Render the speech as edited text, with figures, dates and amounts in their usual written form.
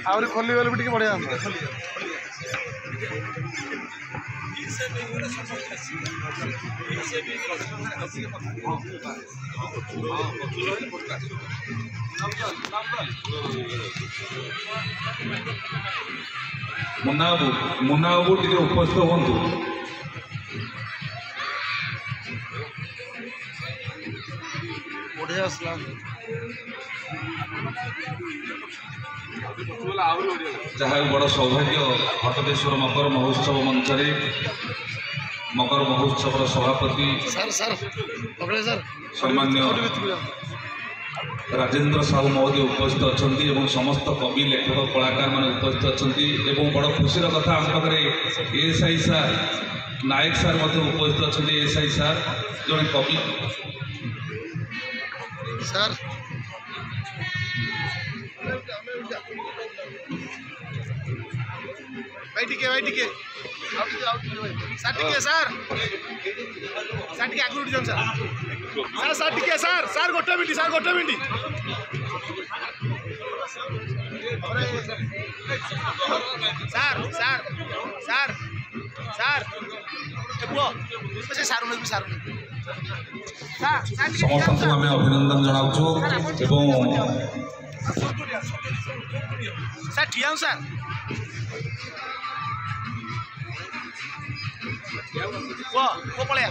आहरी खोली गले भी बढ़िया मुन्ना बाबू टे उपस्थित हूँ बढ़िया जहाँ बड़ सौभाग्य भटकेश्वर मकर महोत्सव मंच मकर महोत्सव सभापति सम्मान्य राजेंद्र साहू महोदय उपस्थित अच्छा समस्त कवि लेखक कलाकार मान उपस्थित अच्छा बड़ खुशी कथा आम पाखे एएसआई सार नायक सार उपस्थित अच्छा एएसआई सार जड़े कवि सर भाई टिके सर टिके सर टिके आगु उठ जान सर टिके सर गोटे मिनट सर गोटे minute sir sir sir sir समस्त आम अभिनंदन जनाऊँ सर ठिया सर वो पड़े